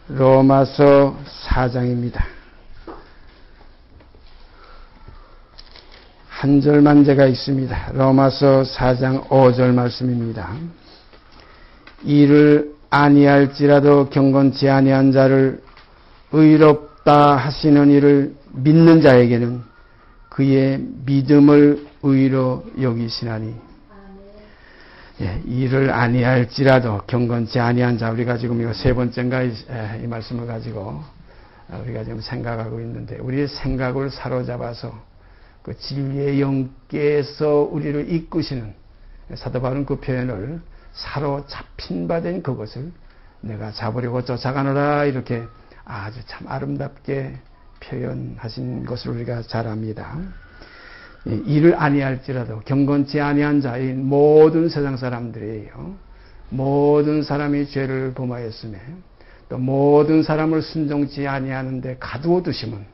로마서 4장입니다. 한 절만 제가 읽습니다. 로마서 4장 5절 말씀입니다. 이를 아니할지라도 경건치 아니한 자를 의롭다 하시는 이를 믿는 자에게는 그의 믿음을 의로 여기시나니. 이를 아니할지라도 경건치 아니한 자, 우리가 지금 이거 세 번째인가 이 말씀을 가지고 우리가 지금 생각하고 있는데, 우리의 생각을 사로잡아서 그 진리의 영께서 우리를 이끄시는, 사도 바울은 그 표현을 사로잡힌 바 된 그것을 내가 잡으려고 쫓아가노라, 이렇게 아주 참 아름답게 표현하신 것을 우리가 잘 압니다. 이를 아니할지라도 경건치 아니한 자인 모든 세상 사람들이에요. 모든 사람이 죄를 범하였으며 또 모든 사람을 순종치 아니하는데 가두어 두심은,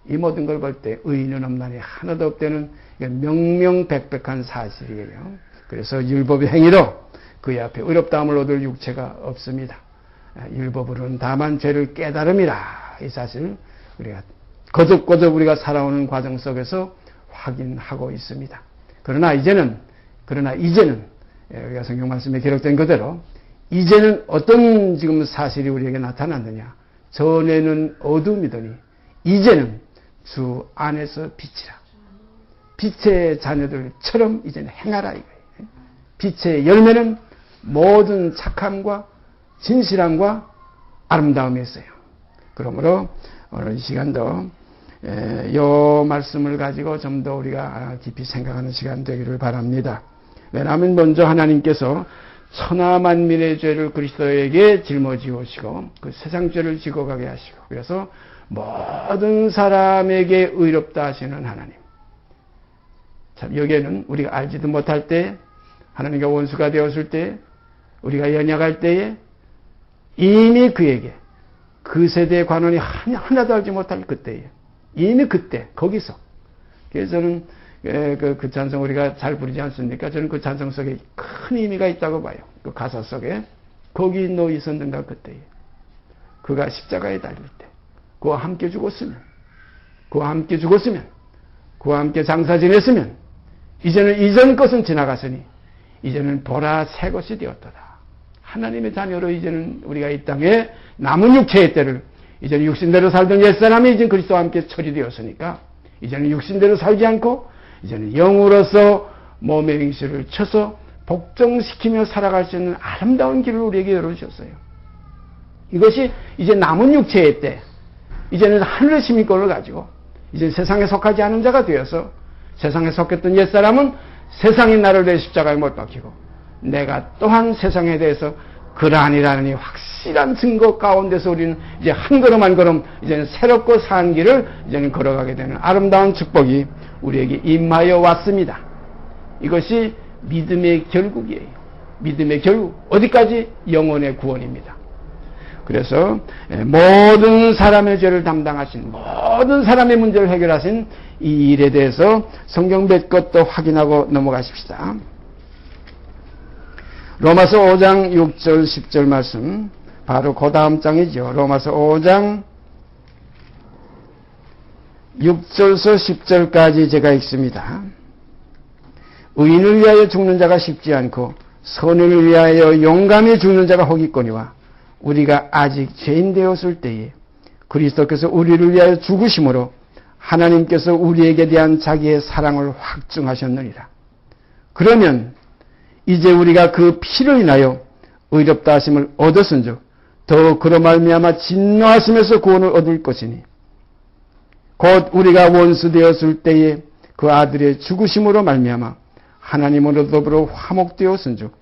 이 모든 걸 볼 때 의인은 없나니 하나도 없다는 명명백백한 사실이에요. 그래서 율법의 행위로 그의 앞에 의롭다함을 얻을 육체가 없습니다. 율법으로는 다만 죄를 깨달음이라, 이 사실 우리가 거듭거듭 우리가 살아오는 과정 속에서 확인하고 있습니다. 그러나 이제는 우리가 성경 말씀에 기록된 그대로 이제는 어떤 지금 사실이 우리에게 나타났느냐? 전에는 어둠이더니 이제는 주 안에서 빛이라. 빛의 자녀들처럼 이제는 행하라 이거예요. 빛의 열매는 모든 착함과 진실함과 아름다움이 있어요. 그러므로 오늘 이 시간도 이 말씀을 가지고 좀 더 우리가 깊이 생각하는 시간 되기를 바랍니다. 왜냐하면 먼저 하나님께서 천하 만민의 죄를 그리스도에게 짊어지시고 그 세상 죄를 지고 가게 하시고, 그래서 모든 사람에게 의롭다 하시는 하나님. 참 여기에는 우리가 알지도 못할 때, 하나님과 원수가 되었을 때, 우리가 연약할 때에 이미 그에게 그 세대의 관원이 하나도 알지 못할 그때에, 이미 그때 거기서, 그래서 저는 그 찬송 우리가 잘 부르지 않습니까? 저는 그 찬송 속에 큰 의미가 있다고 봐요. 그 가사 속에 거기 너 있었는가 그때에, 그가 십자가에 달릴 때 그와 함께 죽었으면, 그와 함께 장사 지냈으면 이제는 이전 것은 지나갔으니 이제는 보라 새 것이 되었도다. 하나님의 자녀로 이제는 우리가 이 땅에 남은 육체의 때를, 이제는 육신대로 살던 옛사람이 이제 그리스도와 함께 처리되었으니까 이제는 육신대로 살지 않고 이제는 영으로서 몸의 행실을 쳐서 복종시키며 살아갈 수 있는 아름다운 길을 우리에게 열어주셨어요. 이것이 이제 남은 육체의 때, 이제는 하늘의 시민권을 가지고 이제 세상에 속하지 않은 자가 되어서, 세상에 속했던 옛사람은 세상이 나를 내 십자가에 못 박히고 내가 또한 세상에 대해서 그러하니라는 이 확실한 증거 가운데서 우리는 이제 한 걸음 한 걸음 이제는 새롭고 산 길을 이제는 걸어가게 되는 아름다운 축복이 우리에게 임하여 왔습니다. 이것이 믿음의 결국이에요. 믿음의 결국, 어디까지? 영혼의 구원입니다. 그래서 모든 사람의 죄를 담당하신, 모든 사람의 문제를 해결하신 이 일에 대해서 성경 몇 것도 확인하고 넘어가십시다. 로마서 5장 6절 10절 말씀, 바로 그 다음 장이죠. 로마서 5장 6절서 10절까지 제가 읽습니다. 의인을 위하여 죽는 자가 쉽지 않고 선을 위하여 용감히 죽는 자가 혹있거니와, 우리가 아직 죄인 되었을 때에 그리스도께서 우리를 위하여 죽으심으로 하나님께서 우리에게 대한 자기의 사랑을 확증하셨느니라. 그러면 이제 우리가 그 피를 인하여 의롭다 하심을 얻었은즉 더 그로 말미암아 진노하심에서 구원을 얻을 것이니, 곧 우리가 원수 되었을 때에 그 아들의 죽으심으로 말미암아 하나님으로 더불어 화목되었은즉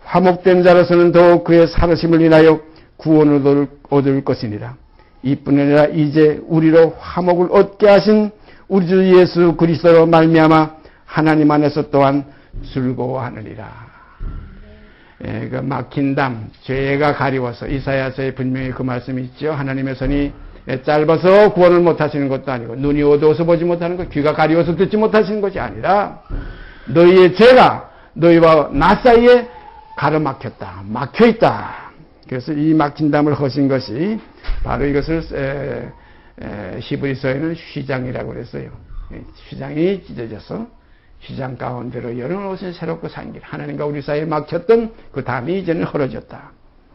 화목된 자로서는 더욱 그의 살으심을 인하여 구원을 얻을 것이니라. 이뿐 아니라 이제 우리로 화목을 얻게 하신 우리 주 예수 그리스도로 말미암아 하나님 안에서 또한 즐거워하느니라. 그 막힌 담, 죄가 가리워서, 이사야서에 분명히 그 말씀이 있죠. 하나님의 손이 짧아서 구원을 못하시는 것도 아니고, 눈이 어두워서 보지 못하는 것, 귀가 가리워서 듣지 못하시는 것이 아니라, 너희의 죄가 너희와 나 사이에 가로막혔다, 막혀있다. 그래서 이 막힌 담을 허신 것이 바로 이것을 히브리서에는 휘장이라고 그랬어요. 휘장이 찢어져서 휘장 가운데로 여러 옷을 새롭고 산길. 하나님과 우리 사이에 막혔던 그 담이 이제는 헐어졌다.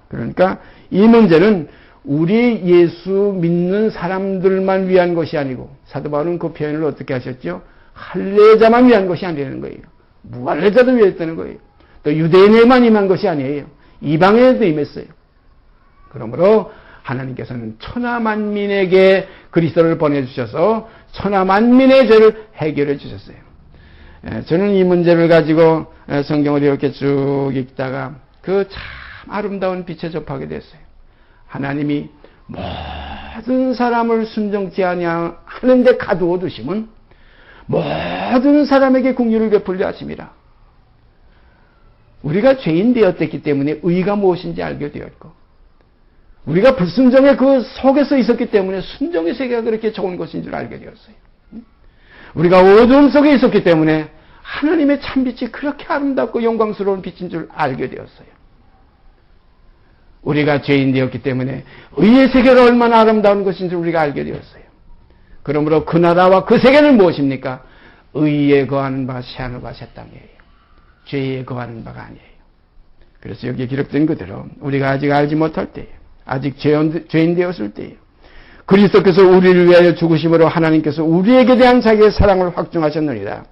그러니까 이 문제는 우리 예수 믿는 사람들만 위한 것이 아니고, 사도 바울은 그 표현을 어떻게 하셨죠? 할례자만 위한 것이 아니라는 거예요. 무할례자도 위했다는 거예요. 또 유대인에만 임한 것이 아니에요. 이방인에도 임했어요. 그러므로 하나님께서는 천하만민에게 그리스도를 보내주셔서 천하만민의 죄를 해결해 주셨어요. 저는 이 문제를 가지고 성경을 이렇게 쭉 읽다가 그 참 아름다운 빛에 접하게 됐어요. 하나님이 모든 사람을 순종치 아니하는데 가두어 두심은 모든 사람에게 긍휼을 베풀려 하심이라. 우리가 죄인 되었기 때문에 의가 무엇인지 알게 되었고, 우리가 불순종의 그 속에서 있었기 때문에 순종의 세계가 그렇게 좋은 것인 줄 알게 되었어요. 우리가 어두움 속에 있었기 때문에 하나님의 참빛이 그렇게 아름답고 영광스러운 빛인 줄 알게 되었어요. 우리가 죄인 되었기 때문에 의의 세계가 얼마나 아름다운 것인 줄 우리가 알게 되었어요. 그러므로 그 나라와 그 세계는 무엇입니까? 의에 거하는 바 새하늘과 새 땅이에요. 죄에 거하는 바가 아니에요. 그래서 여기에 기록된 그대로 우리가 아직 알지 못할 때예요. 아직 죄인 되었을 때예요. 그리스도께서 우리를 위하여 죽으심으로 하나님께서 우리에게 대한 자기의 사랑을 확증하셨느니라.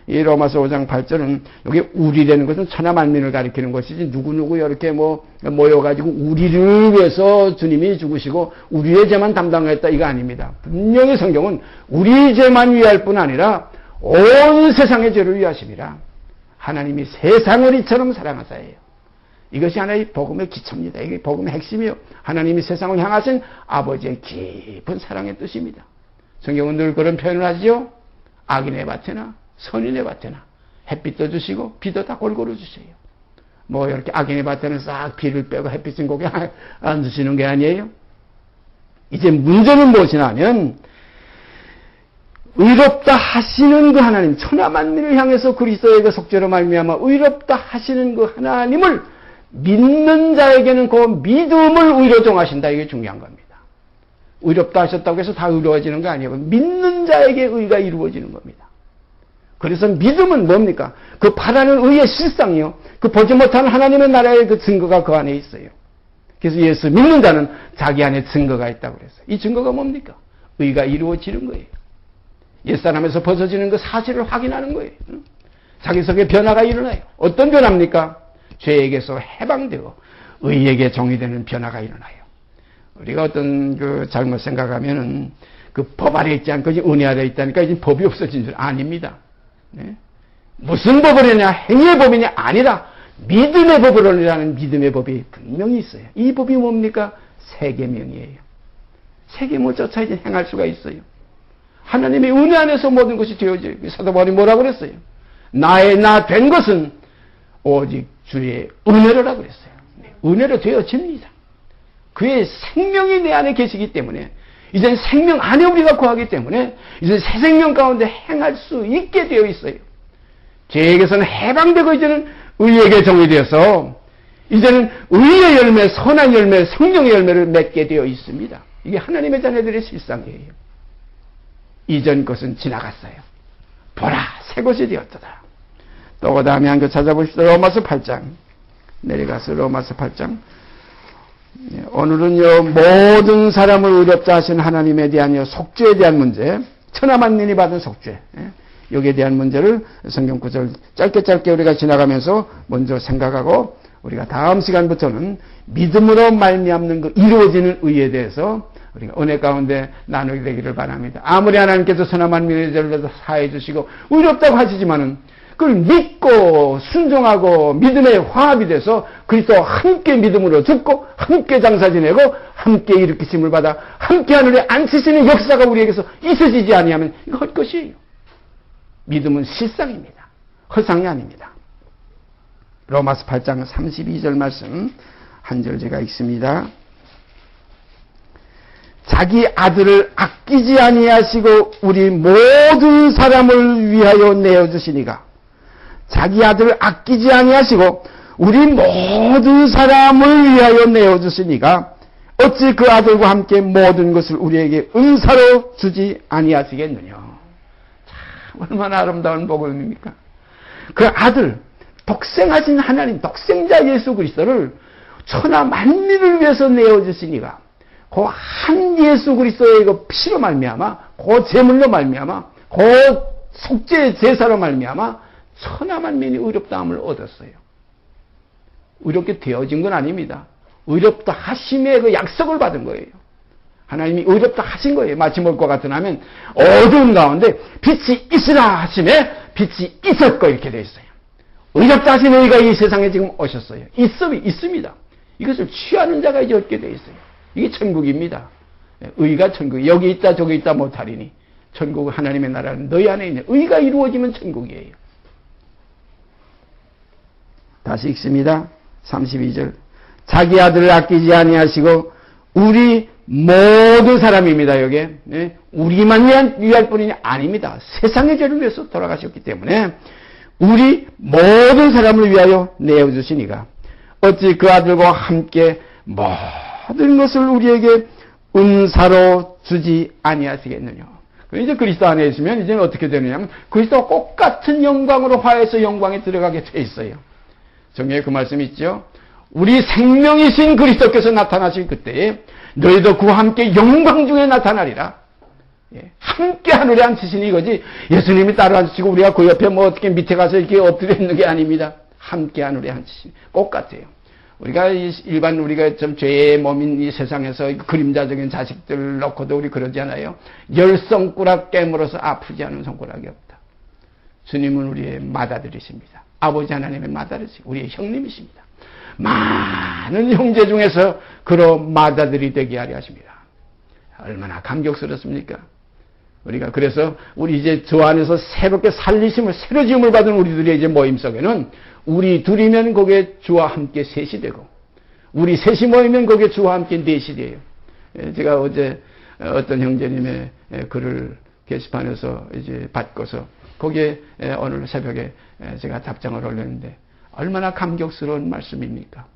이 로마서 5장 8절은 여기 우리라는 것은 천하만민을 가리키는 것이지 누구누구 이렇게 모여가지고 우리를 위해서 주님이 죽으시고 우리의 죄만 담당했다 이거 아닙니다. 분명히 성경은 우리 죄만 위할 뿐 아니라 온 세상의 죄를 위하심이라. 하나님이 세상을 이처럼 사랑하사예요. 이것이 하나의 복음의 기초입니다. 이게 복음의 핵심이요. 하나님이 세상을 향하신 아버지의 깊은 사랑의 뜻입니다. 성경은 늘 그런 표현을 하지요. 악인의 밭에나 선인의 밭에나 햇빛도 주시고 비도 다 골고루 주세요. 뭐 이렇게 악인의 밭에는 싹 비를 빼고 햇빛은 거기 안 주시는 게 아니에요. 이제 문제는 무엇이냐 하면 의롭다 하시는 그 하나님, 천하만민을 향해서 그리스도의 그 속죄로 말미암아 의롭다 하시는 그 하나님을 믿는 자에게는 그 믿음을 의로 정하신다. 이게 중요한 겁니다. 의롭다 하셨다고 해서 다 의로워지는 거 아니에요. 믿는 자에게 의가 이루어지는 겁니다. 그래서 믿음은 뭡니까? 그 바라는 의의 실상이요. 그 보지 못하는 하나님의 나라의 그 증거가 그 안에 있어요. 그래서 예수 믿는 자는 자기 안에 증거가 있다고 그랬어요. 이 증거가 뭡니까? 의가 이루어지는 거예요. 옛사람에서 벗어지는 그 사실을 확인하는 거예요. 자기 속에 변화가 일어나요. 어떤 변화입니까? 죄에게서 해방되고 의에게 정의되는 변화가 일어나요. 우리가 어떤 그 잘못 생각하면은 그 법 아래 있지 않고 은혜 아래 있다니까 이제 법이 없어진 줄 아닙니다. 네? 무슨 법을 하냐? 행위의 법이냐? 아니라 믿음의 법으로라는 믿음의 법이 분명히 있어요. 이 법이 뭡니까? 세계명이에요. 세계명을 쫓아 이제 행할 수가 있어요. 하나님의 은혜 안에서 모든 것이 되어져요. 사도 바울이 뭐라고 그랬어요? 나의 나 된 것은 오직 주의 은혜로라고 그랬어요. 은혜로 되어집니다. 그의 생명이 내 안에 계시기 때문에 이제 생명 안에 우리가 거하기 때문에 이제 새 생명 가운데 행할 수 있게 되어 있어요. 죄에게서는 해방되고 이제는 의에게 정의되어서 이제는 의의 열매, 선한 열매, 성령의 열매를 맺게 되어 있습니다. 이게 하나님의 자녀들의 실상이에요. 이전 것은 지나갔어요. 보라, 새 것이 되었도다. 또 그 다음에 한 거 찾아보십시오. 로마서 8장. 내려가서 로마서 8장. 오늘은요, 모든 사람을 의롭다 하신 하나님에 대한 속죄에 대한 문제, 천하만민이 받은 속죄, 여기에 대한 문제를 성경 구절 짧게 우리가 지나가면서 먼저 생각하고, 우리가 다음 시간부터는 믿음으로 말미암는 그 이루어지는 의에 대해서 우리가 은혜 가운데 나누게 되기를 바랍니다. 아무리 하나님께서 천하만민의 죄를 사해 주시고 의롭다고 하시지만은 그걸 믿고 순종하고 믿음의 화합이 돼서 그리스도와 함께 믿음으로 죽고 함께 장사 지내고 함께 일으키심을 받아 함께 하늘에 앉히시는 역사가 우리에게서 있어지지 아니하면 이거 헛것이에요. 믿음은 실상입니다. 허상이 아닙니다. 로마서 8장 32절 말씀 한 절 제가 읽습니다. 자기 아들을 아끼지 아니하시고 우리 모든 사람을 위하여 내어주시니가. 자기 아들을 아끼지 아니하시고 우리 모든 사람을 위하여 내어주시니가 어찌 그 아들과 함께 모든 것을 우리에게 은사로 주지 아니하시겠느냐. 참 얼마나 아름다운 복음입니까? 그 아들, 독생하신 하나님, 독생자 예수 그리스도를 천하 만민을 위해서 내어주시니가 그 한 예수 그리스도의 그 피로 말미암아, 그 제물로 말미암아, 그 속죄 제사로 말미암아 천하 만민이 의롭다함을 얻었어요. 의롭게 되어진 건 아닙니다. 의롭다 하심의 그 약속을 받은 거예요. 하나님이 의롭다 하신 거예요. 마치 뭘과 같은 하면 어두운 가운데 빛이 있으라 하심에 빛이 있었고 이렇게 되어 있어요. 의롭다 하신 의가 이 세상에 지금 오셨어요. 있습니다. 이것을 취하는 자가 이제 얻게 되어 있어요. 이게 천국입니다. 의가 천국. 여기 있다 저기 있다 못하리니 천국 하나님의 나라는 너희 안에 있는 의가 이루어지면 천국이에요. 다시 읽습니다. 32절. 자기 아들을 아끼지 아니하시고 우리 모든 사람입니다. 여기에 우리만 위할 뿐이 아닙니다. 세상의 죄를 위해서 돌아가셨기 때문에 우리 모든 사람을 위하여 내어주시니가 어찌 그 아들과 함께 모든 것을 우리에게 은사로 주지 아니하시겠느냐. 이제 그리스도 안에 있으면 이제는 어떻게 되느냐면 그리스도와 똑같은 영광으로 화해해서 영광에 들어가게 돼 있어요. 성경에 그 말씀이 있죠. 우리 생명이신 그리스도께서 나타나실 그때에 너희도 그와 함께 영광 중에 나타나리라. 함께 하늘에 앉히시니 이거지. 예수님이 따로 앉히시고 우리가 그 옆에 뭐 어떻게 밑에 가서 이렇게 엎드려 있는 게 아닙니다. 함께 하늘에 앉히시니 똑같아요. 우리가 일반 우리가 좀 죄의 몸인 이 세상에서 그림자적인 자식들을 놓고도 우리 그러지 않아요. 열 손가락 깨물어서 아프지 않은 손가락이 없다. 주님은 우리의 맏아들이십니다. 아버지 하나님의 맏아들이시고 우리의 형님이십니다. 많은 형제 중에서 그로 맏아들이 되게 하려 하십니다. 얼마나 감격스럽습니까? 우리가 그래서 우리 이제 저 안에서 새롭게 살리심을 새로 지음을 받은 우리들의 이제 모임 속에는 우리 둘이면 거기에 주와 함께 셋이 되고 우리 셋이 모이면 거기에 주와 함께 넷이 돼요. 제가 어제 어떤 형제님의 글을 게시판에서 이제 받고서 거기에 오늘 새벽에 제가 답장을 올렸는데 얼마나 감격스러운 말씀입니까?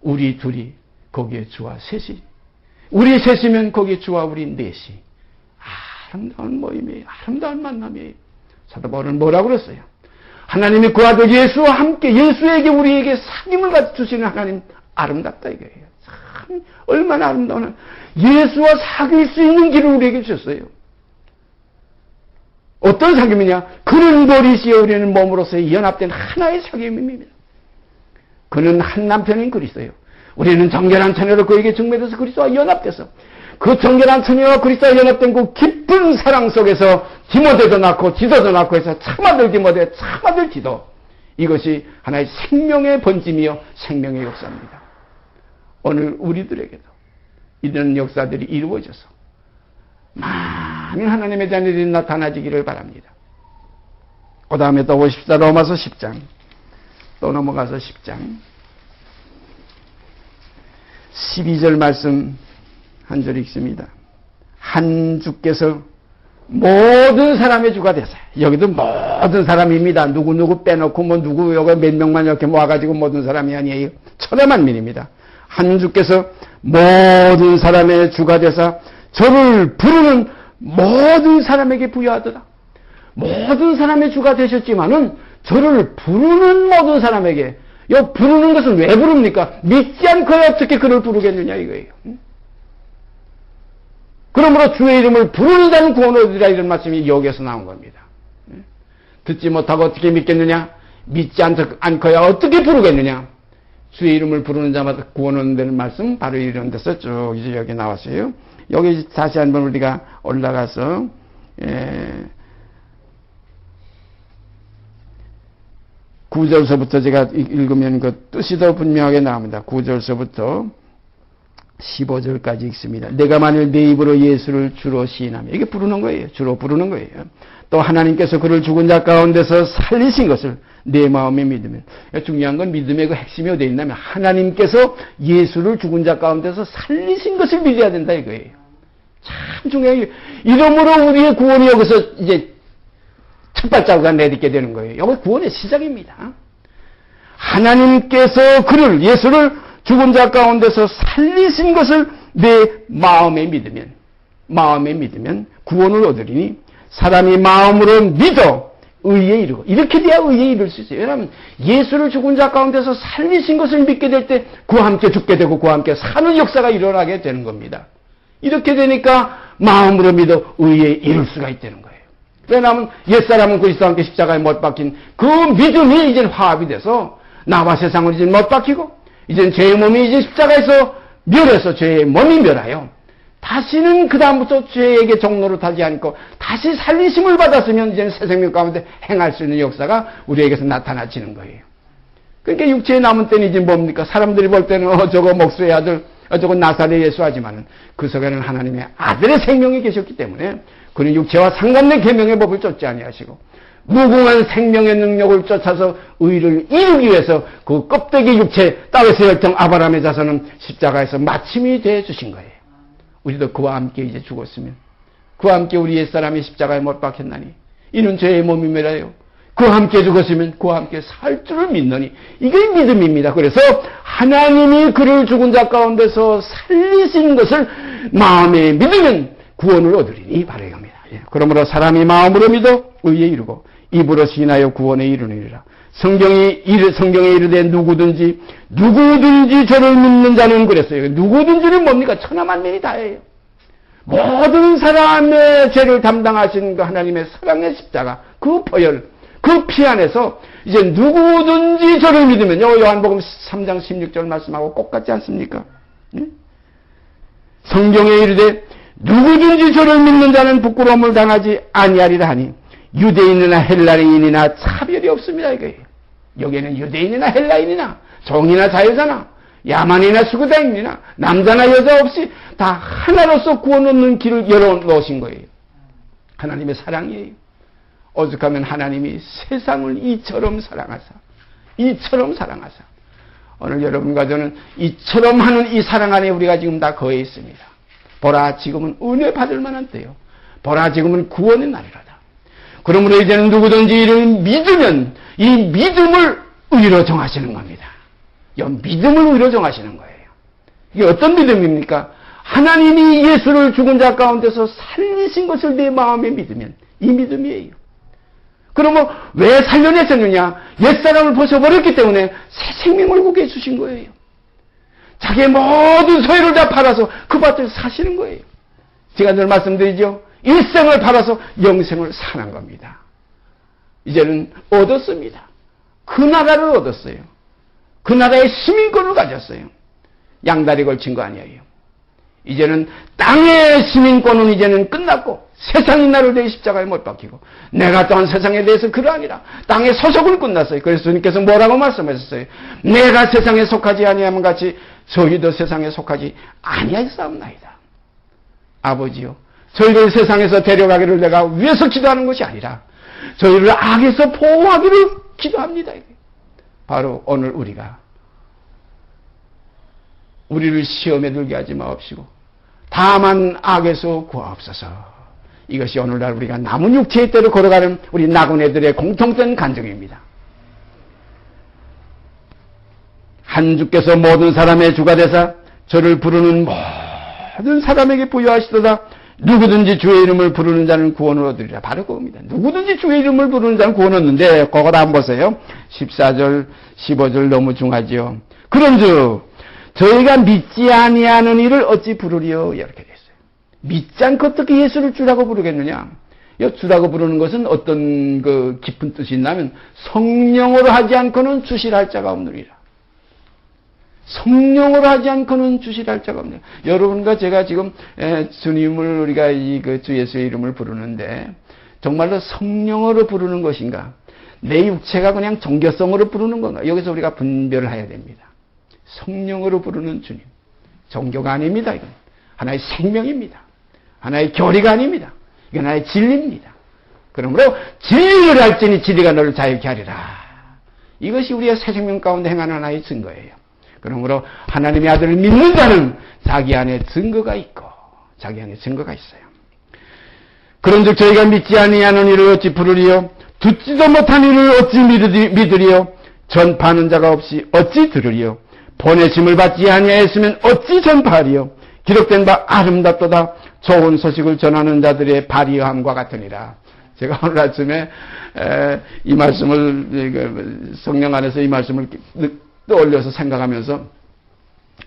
우리 둘이 거기에 주와 셋이, 우리 셋이면 거기에 주와 우리 넷이. 아름다운 모임이에요. 아름다운 만남이에요. 사도 바울은 뭐라고 그랬어요? 하나님이 그 아들 예수와 함께 예수에게 우리에게 사귐을 주시는 하나님 아름답다 이거예요. 참 얼마나 아름다운 예수와 사귈 수 있는 길을 우리에게 주셨어요. 어떤 사귐이냐? 그는 머리시여 우리는 몸으로서 연합된 하나의 사귐입니다. 그는 한 남편인 그리스도예요. 우리는 정결한 처녀로 그에게 중매돼서 그리스도와 연합돼서 그 정결한 처녀와 그리스도와 연합된 그 깊은 사랑 속에서 디모데도 낳고 디도도 낳고 해서 참아들 디모데 참아들 디도 이것이 하나의 생명의 번짐이요 생명의 역사입니다. 오늘 우리들에게도 이런 역사들이 이루어져서 많은 하나님의 자녀들이 나타나지기를 바랍니다. 그 다음에 또 오십시다. 로마서 10장 또 넘어가서 10장 12절 말씀 한 절 읽습니다. 한 주께서 모든 사람의 주가 되세요. 여기도 모든 사람입니다. 누구 빼놓고 뭐 누구 여기 몇 명만 이렇게 모아가지고 모든 사람이 아니에요. 천하만민입니다. 한 주께서 모든 사람의 주가 되사 저를 부르는 모든 사람에게 부여하더라. 모든 사람의 주가 되셨지만은 저를 부르는 모든 사람에게 이 부르는 것은 왜 부릅니까? 믿지 않고야 어떻게 그를 부르겠느냐 이거예요. 그러므로 주의 이름을 부르는 자는 구원 얻으리라 이런 말씀이 여기에서 나온 겁니다. 듣지 못하고 어떻게 믿겠느냐? 믿지 않고야 어떻게 부르겠느냐? 주의 이름을 부르는 자마다 구원 얻는다는 말씀 바로 이런 데서 쭉 이제 여기 나왔어요. 여기 다시 한번 우리가 올라가서 9절서부터 제가 읽으면 그 뜻이 더 분명하게 나옵니다. 9절서부터 15절까지 읽습니다. 내가 만일 내 입으로 예수를 주로 시인하며 이게 부르는 거예요. 주로 부르는 거예요. 또 하나님께서 그를 죽은 자 가운데서 살리신 것을 내 마음에 믿으면 중요한 건 믿음의 그 핵심이 어디에 있냐면 하나님께서 예수를 죽은 자 가운데서 살리신 것을 믿어야 된다 이거예요. 참 중요해요. 이러므로 우리의 구원이 여기서 이제 첫 발자국을 내딛게 되는 거예요. 여기 구원의 시작입니다. 하나님께서 예수를 죽은 자 가운데서 살리신 것을 내 마음에 믿으면 구원을 얻으리니 사람이 마음으로 믿어 의에 이르고, 이렇게 돼야 의에 이를 수 있어요. 왜냐하면 예수를 죽은 자 가운데서 살리신 것을 믿게 될 때 그와 함께 죽게 되고 그와 함께 사는 역사가 일어나게 되는 겁니다. 이렇게 되니까 마음으로 믿어 의에 이를 수가 있다는 거예요. 왜냐하면 옛사람은 그리스도와 함께 십자가에 못 박힌 그 믿음이 이제 화합이 돼서 나와 세상을 이제 못 박히고, 이제 죄의 몸이 이제 십자가에서 멸해서 죄의 몸이 멸하여 다시는 그 다음부터 죄에게 종로로 타지 않고 다시 살리심을 받았으면 이제는 새 생명 가운데 행할 수 있는 역사가 우리에게서 나타나지는 거예요. 그러니까 육체에 남은 때는 이제 뭡니까? 사람들이 볼 때는 저거 목수의 아들, 저거 나사렛 예수 하지만은 그 속에는 하나님의 아들의 생명이 계셨기 때문에 그는 육체와 상관된 계명의 법을 쫓지 아니하시고 무궁한 생명의 능력을 쫓아서 의를 이루기 위해서 그 껍데기 육체 다윗의 혈통 아브라함의 자손은 십자가에서 마침이 되어 주신 거예요. 우리도 그와 함께 이제 죽었으면, 그와 함께 우리 옛사람이 십자가에 못 박혔나니 이는 죄의 몸이 멸하여 그와 함께 죽었으면 그와 함께 살 줄을 믿노니, 이게 믿음입니다. 그래서 하나님이 그를 죽은 자 가운데서 살리신 것을 마음에 믿으면 구원을 얻으리니 바로 이겁니다. 그러므로 사람이 마음으로 믿어 의에 이르고 입으로 시인하여 구원에 이르느니라. 성경에 이르되 누구든지 저를 믿는 자는 그랬어요. 누구든지는 뭡니까? 천하만민이 다예요. 모든 사람의 죄를 담당하신 그 하나님의 사랑의 십자가, 그 보혈, 그 피 안에서 이제 누구든지 저를 믿으면요, 요한복음 3장 16절 말씀하고 똑같지 않습니까? 성경에 이르되 누구든지 저를 믿는 자는 부끄러움을 당하지 아니하리라 하니 유대인이나 헬라인이나 차별이 없습니다. 이거예요. 여기에는 유대인이나 헬라인이나 종이나 자유자나 야만이나 수구다인이나 남자나 여자 없이 다 하나로서 구원 얻는 길을 열어놓으신 거예요. 하나님의 사랑이에요. 오죽하면 하나님이 세상을 이처럼 사랑하사 오늘 여러분과 저는 이처럼 하는 이 사랑 안에 우리가 지금 다 거해 있습니다. 보라, 지금은 은혜 받을 만한 때요. 보라, 지금은 구원의 날이로다. 그러므로 이제는 누구든지 이를 믿으면 이 믿음을 의로 정하시는 겁니다. 이 믿음을 의로 정하시는 거예요. 이게 어떤 믿음입니까? 하나님이 예수를 죽은 자 가운데서 살리신 것을 내 마음에 믿으면 이 믿음이에요. 그러면 왜 살려내셨느냐? 옛사람을 벗어버렸기 때문에 새 생명을 구게 해주신 거예요. 자기의 모든 소유를 다 팔아서 그 밭을 사시는 거예요. 제가 늘 말씀드리죠. 일생을 팔아서 영생을 사는 겁니다. 이제는 얻었습니다. 그 나라를 얻었어요. 그 나라의 시민권을 가졌어요. 양다리 걸친 거 아니에요. 이제는 땅의 시민권은 이제는 끝났고 세상이 나를 대해 십자가에 못 박히고 내가 또한 세상에 대해서 그러하니라. 땅의 소속은 끝났어요. 그래서 주님께서 뭐라고 말씀하셨어요? 내가 세상에 속하지 아니함 같이 저희도 세상에 속하지 아니하였사옵나이다. 아버지요, 저희를 세상에서 데려가기를 내가 위해서 기도하는 것이 아니라 저희를 악에서 보호하기를 기도합니다. 바로 오늘 우리를 시험에 들게 하지 마옵시고 다만 악에서 구하옵소서. 이것이 오늘날 우리가 남은 육체의 때로 걸어가는 우리 나그네들의 공통된 간증입니다. 한 주께서 모든 사람의 주가 되사 저를 부르는 모든 사람에게 부여하시도다. 누구든지 주의 이름을 부르는 자는 구원을 얻으리라. 바로 그겁니다. 누구든지 주의 이름을 부르는 자는 구원을 얻는데 그거 다 한번 보세요. 14절 15절 너무 중하지요. 그런즉 저희가 믿지 아니하는 이를 어찌 부르리요? 이렇게 됐어요. 믿지 않고 어떻게 예수를 주라고 부르겠느냐? 주라고 부르는 것은 어떤 그 깊은 뜻이 있냐면 성령으로 하지 않고는 주시할 자가 없느니라. 성령으로 하지 않고는 주시할 자가 없느니라. 여러분과 제가 지금 주님을 우리가 주 예수의 이름을 부르는데 정말로 성령으로 부르는 것인가? 내 육체가 그냥 종교성으로 부르는 건가? 여기서 우리가 분별을 해야 됩니다. 성령으로 부르는 주님. 종교가 아닙니다. 이건 하나의 생명입니다. 하나의 교리가 아닙니다. 이건 하나의 진리입니다. 그러므로 진리를 알지니 진리가 너를 자유케 하리라. 이것이 우리의 새 생명 가운데 행하는 하나의 증거예요. 그러므로 하나님의 아들을 믿는 자는 자기 안에 증거가 있고 자기 안에 증거가 있어요. 그런즉 저희가 믿지 아니하는 이를 어찌 부르리요? 듣지도 못한 이를 어찌 믿으리요? 전파하는 자가 없이 어찌 들으리요? 보내심을 받지 아니하였으면 어찌 전파하리요? 기록된 바 아름답도다. 좋은 소식을 전하는 자들의 발휘함과 같으니라. 제가 오늘 아침에 이 말씀을 성령 안에서 이 말씀을 떠올려서 생각하면서,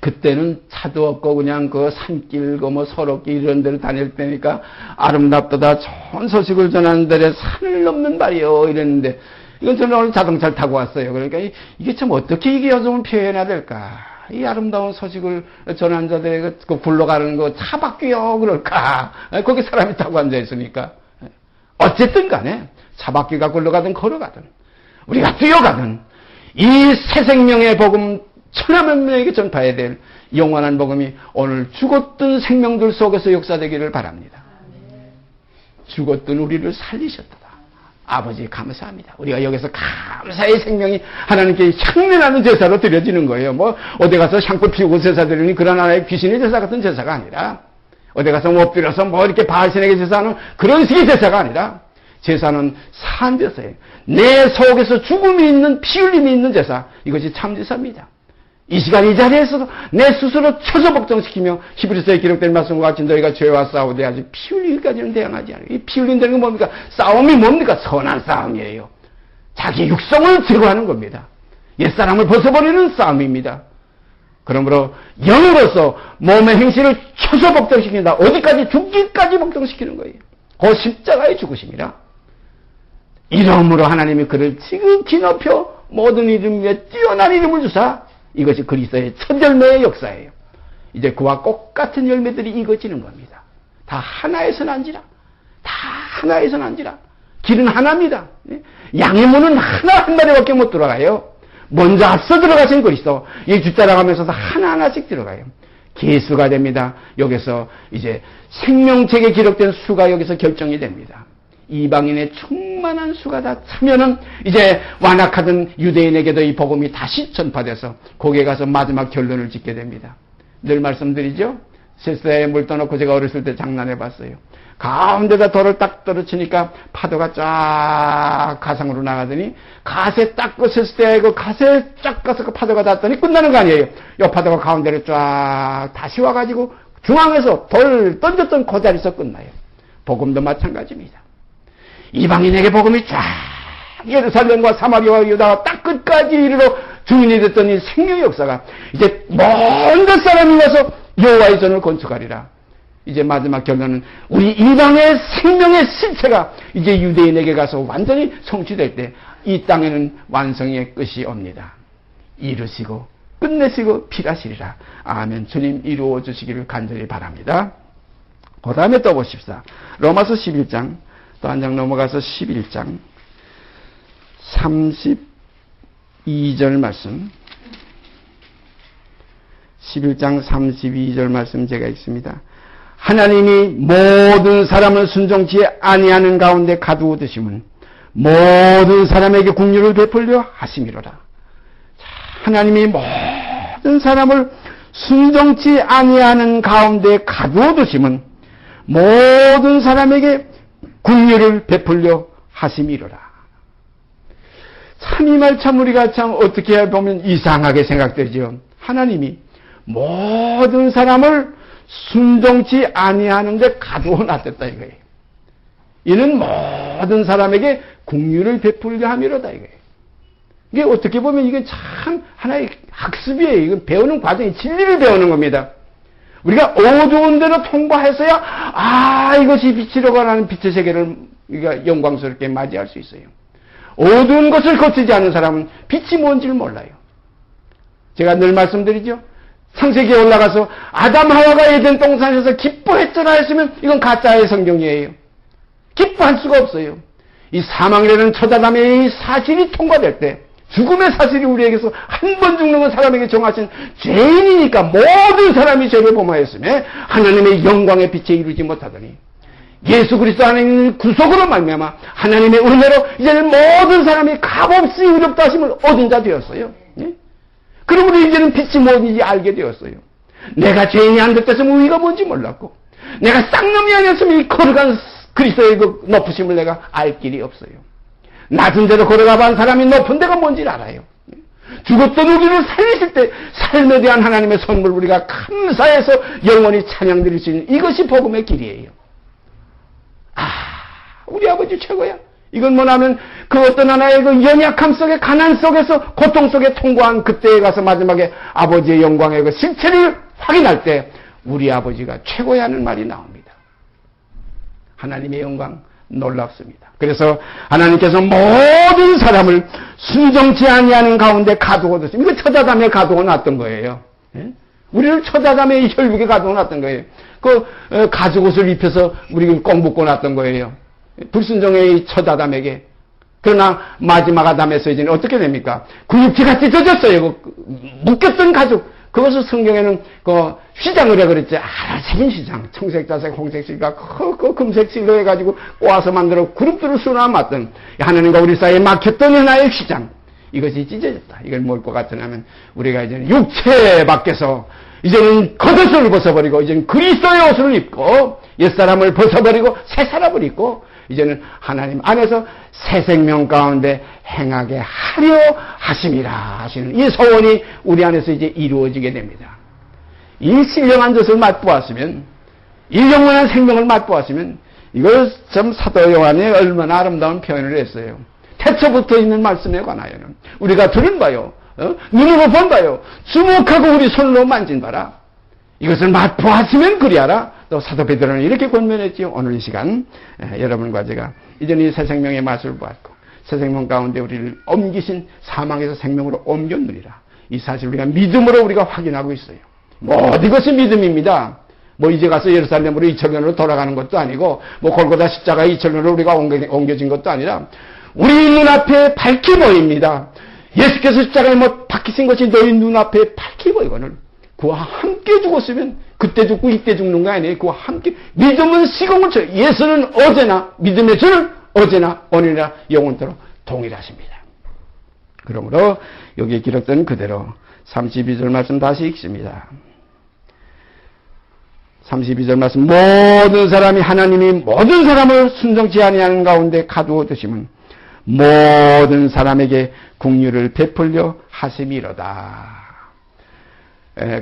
그때는 차도 없고 그냥 그 산길 뭐 서럽길 이런 데를 다닐 때니까 아름답도다 좋은 소식을 전하는 데에 산을 넘는 발이요 이랬는데, 이건 저는 오늘 자동차를 타고 왔어요. 그러니까 이게 참 어떻게 이게 요즘은 표현해야 될까? 이 아름다운 소식을 전하는 자들의 그 굴러가는 거 차 바퀴요 그럴까? 거기 사람이 타고 앉아 있으니까. 어쨌든 간에 차 바퀴가 굴러가든 걸어가든 우리가 뛰어가든 이 새 생명의 복음 천하만 명에게 전파해야 될 영원한 복음이 오늘 죽었던 생명들 속에서 역사되기를 바랍니다. 죽었던 우리를 살리셨다. 아버지 감사합니다. 우리가 여기서 감사의 생명이 하나님께 향내나는 제사로 드려지는 거예요. 뭐 어디 가서 향불 피우고 제사 드리니 그런 하나의 귀신의 제사 같은 제사가 아니라, 어디 가서 엎드려서 뭐 이렇게 바알신에게 제사하는 그런 식의 제사가 아니라, 제사는 산 제사예요. 내 속에서 죽음이 있는, 피 흘림이 있는 제사, 이것이 참 제사입니다. 이 시간 이 자리에서도 내 스스로 처소 복종시키며 히브리서에 기록된 말씀과 같이 너희가 죄와 싸우되 아직 피 흘리기까지는 대항하지 않아요. 이 피 흘린다는 건 뭡니까? 싸움이 뭡니까? 선한 싸움이에요. 자기 육성을 제거하는 겁니다. 옛사람을 벗어버리는 싸움입니다. 그러므로 영으로서 몸의 행실을 처소 복종시킨다. 어디까지? 죽기까지 복종시키는 거예요. 그 십자가의 죽으심이라. 이름으로 하나님이 그를 지극히 높여 모든 이름 위에 뛰어난 이름을 주사, 이것이 그리스도의 첫 열매의 역사예요. 이제 그와 똑같은 열매들이 익어지는 겁니다. 다 하나에서 난지라. 다 하나에서 난지라. 길은 하나입니다. 양의 문은 하나 한 마리밖에 못 들어가요. 먼저 앞서 들어가신 그리스도, 이 뒷따라가면서도 하나하나씩 들어가요. 개수가 됩니다. 여기서 이제 생명책에 기록된 수가 여기서 결정이 됩니다. 이방인의 충만한 수가 다 차면은 이제 완악하던 유대인에게도 이 복음이 다시 전파돼서 거기에 가서 마지막 결론을 짓게 됩니다. 늘 말씀드리죠. 세세에 물 떠놓고 제가 어렸을 때 장난해 봤어요. 가운데다 돌을 딱 떨어치니까 파도가 쫙 가상으로 나가더니 갓에 딱 껐을 때 그 갓에 쫙 가서 그 파도가 닿더니 끝나는 거 아니에요. 이 파도가 가운데로 쫙 다시 와가지고 중앙에서 돌 던졌던 그 자리에서 끝나요. 복음도 마찬가지입니다. 이방인에게 복음이 쫙 예루살렘과 사마리아와 유다와 딱 끝까지 이르러 주인이 됐던 이 생명의 역사가 이제 먼 사람이 와서 여호와의 전을 건축하리라. 이제 마지막 결론은 우리 이방의 생명의 실체가 이제 유대인에게 가서 완전히 성취될 때 이 땅에는 완성의 끝이 옵니다. 이루시고 끝내시고 필하시리라. 아멘. 주님 이루어 주시기를 간절히 바랍니다. 그 다음에 또 보십시다. 로마서 11장 또 한 장 넘어가서 11장 32절 말씀, 11장 32절 말씀 제가 읽습니다. 하나님이 모든 사람을 순종치 아니하는 가운데 가두어두심은 모든 사람에게 긍휼을 베풀려 하심이로라. 하나님이 모든 사람을 순종치 아니하는 가운데 가두어두심은 모든 사람에게 긍휼을 베풀려 하심이로라. 참 이 말 참 우리가 참 어떻게 보면 이상하게 생각되죠. 하나님이 모든 사람을 순종치 아니하는데 가두어 놨댔다 이거예요. 이는 모든 사람에게 긍휼을 베풀려 함이로다 이거예요. 이게 어떻게 보면 이게 참 하나의 학습이에요. 이건 배우는 과정이 진리를 배우는 겁니다. 우리가 어두운 데로 통과해서야 이것이 빛이라고 하는 빛의 세계를 우리가 영광스럽게 맞이할 수 있어요. 어두운 것을 거치지 않는 사람은 빛이 뭔지를 몰라요. 제가 늘 말씀드리죠. 창세기에 올라가서 아담 하와가 에덴 동산에서 기뻐했더라 했으면 이건 가짜의 성경이에요. 기뻐할 수가 없어요. 이 사망이라는 처다담의 이 사실이 통과될 때, 죽음의 사실이 우리에게서 한 번 죽는 건 사람에게 정하신 죄인이니까 모든 사람이 죄를 범하였으며 하나님의 영광의 빛에 이루지 못하더니 예수 그리스도 안에 있는 구속으로 말미암아 하나님의 은혜로 이제는 모든 사람이 값없이 의롭다 하심을 얻은 자 되었어요. 예? 그러므로 이제는 빛이 뭔지 알게 되었어요. 내가 죄인이 안 됐으면 의가 뭔지 몰랐고, 내가 쌍놈이 아니었으면 이 거룩한 그리스도의 그 높으심을 내가 알 길이 없어요. 낮은 데로 걸어가본 사람이 높은 데가 뭔지를 알아요. 죽었던 우리를 살리실 때 삶에 대한 하나님의 선물 우리가 감사해서 영원히 찬양드릴 수 있는 이것이 복음의 길이에요. 우리 아버지 최고야. 이건 뭐냐면 그 어떤 하나의 그 연약함 속에 가난 속에서 고통 속에 통과한 그때에 가서 마지막에 아버지의 영광의 그 실체를 확인할 때 우리 아버지가 최고야 하는 말이 나옵니다. 하나님의 영광 놀랍습니다. 그래서 하나님께서 모든 사람을 순종치 아니하는 가운데 가두어 두십니다. 이거 처자담에 가두어 놨던 거예요. 예? 우리를 처자담의 혈육에 가두어 놨던 거예요. 그 가죽옷을 입혀서 우리를 꼭 묶어 놨던 거예요. 불순종의 처자담에게. 그러나 마지막 아담에서 이제는 어떻게 됩니까? 구육지가 찢어졌어요. 묶였던 가죽. 그것을 성경에는 휘장을 해 그랬지. 색인 휘장. 청색, 자색, 홍색 실과 금색 실로 해가지고 꼬아서 만들어 그룹들을 수놓아 맞던 하나님과 우리 사이에 막혔던 하나의 휘장. 이것이 찢어졌다. 이걸 뭘 것 같으냐면 우리가 이제는 육체 밖에서 이제는 겉옷을 벗어버리고 이제는 그리스도의 옷을 입고 옛사람을 벗어버리고 새 사람을 입고 이제는 하나님 안에서 새 생명 가운데 행하게 하려 하심이라 하시는 이 소원이 우리 안에서 이제 이루어지게 됩니다. 이 신령한 젖을 맛보았으면, 이 영원한 생명을 맛보았으면, 이걸 참 사도 요한이 얼마나 아름다운 표현을 했어요. 태초부터 있는 말씀에 관하여는 우리가 들은 바요, 눈으로 본 바요, 주목하고 우리 손으로 만진 바라. 이것을 맛보았으면 그리하라. 또 사도 베드로는 이렇게 권면했지요. 오늘 이 시간 여러분과 제가 이제는 이 새 생명의 맛을 보았고 새 생명 가운데 우리를 옮기신 사망에서 생명으로 옮겼느니라. 이 사실 우리가 믿음으로 우리가 확인하고 있어요. 모든 것이 믿음입니다. 뭐 이제 가서 예루살렘으로 2000년으로 돌아가는 것도 아니고 뭐 골고다 십자가에 2000년으로 우리가 옮겨진 것도 아니라 우리 눈앞에 밝히 보입니다. 예수께서 십자가에 못 박히신 것이 너희 눈앞에 밝히 보이거늘 그와 함께 죽었으면 그때 죽고 이때 죽는 거 아니에요. 그와 함께 믿음은 시공을 쳐요. 예수는 어제나 믿음의 주는 어제나 오늘이나 영원토록 동일하십니다. 그러므로 여기에 기록된 그대로 32절 말씀 다시 읽습니다. 32절 말씀 모든 사람이 하나님이 모든 사람을 순종치 아니하는 가운데 가두어 두심은 모든 사람에게 긍휼을 베풀려 하심이로다.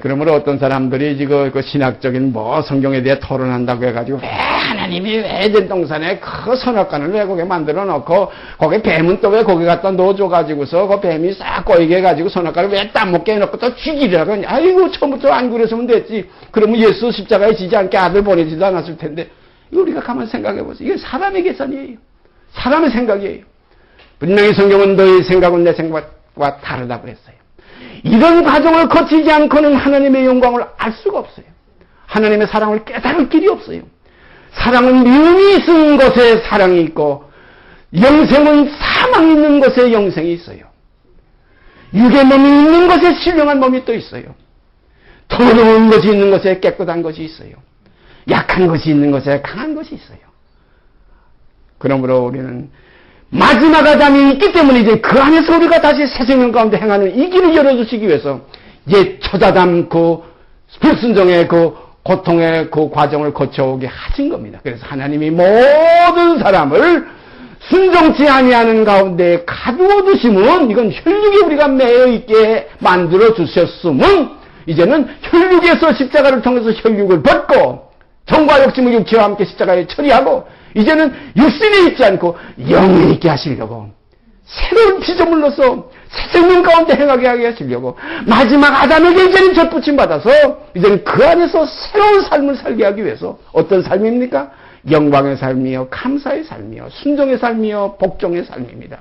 그러므로 어떤 사람들이 지금 그 신학적인 성경에 대해 토론한다고 해가지고 왜 하나님이 왜 에덴 동산에 그 선악관을 왜 거기에 만들어 놓고 거기에 뱀은 또 왜 거기 갖다 넣어줘가지고서 그 뱀이 싹 꼬이게 해가지고 선악관을 왜 따먹게 해놓고 또 죽이려고 하냐. 아이고 처음부터 안 그랬으면 됐지. 그러면 예수 십자가에 지지 않게 아들 보내지도 않았을 텐데. 이거 우리가 가만 생각해 보세요. 이게 사람의 계산이에요. 사람의 생각이에요. 분명히 성경은 너의 생각은 내 생각과 다르다고 그랬어요. 이런 과정을 거치지 않고는 하나님의 영광을 알 수가 없어요. 하나님의 사랑을 깨달을 길이 없어요. 사랑은 미움이 있는 곳에 사랑이 있고 영생은 사망이 있는 곳에 영생이 있어요. 육의 몸이 있는 곳에 신령한 몸이 또 있어요. 더러운 것이 있는 곳에 깨끗한 것이 있어요. 약한 것이 있는 곳에 강한 것이 있어요. 그러므로 우리는 마지막 아담이 있기 때문에 이제 그 안에서 우리가 다시 새 생명 가운데 행하는 이 길을 열어주시기 위해서 이제 초자담 그 불순종의 그 고통의 그 과정을 거쳐오게 하신 겁니다. 그래서 하나님이 모든 사람을 순종치 아니하는 가운데 가두어 두심은 이건 혈육에 우리가 매여 있게 만들어 주셨음은 이제는 혈육에서 십자가를 통해서 혈육을 벗고 정과 욕심을 육체와 함께 십자가에 처리하고 이제는 육신에 있지 않고 영에 있게 하시려고 새로운 피조물로서 새 생명 가운데 행하게 하게 하시려고 마지막 아담에게 이제는 젖붙임 받아서 이제는 그 안에서 새로운 삶을 살게 하기 위해서 어떤 삶입니까? 영광의 삶이요 감사의 삶이요 순종의 삶이요 복종의 삶입니다.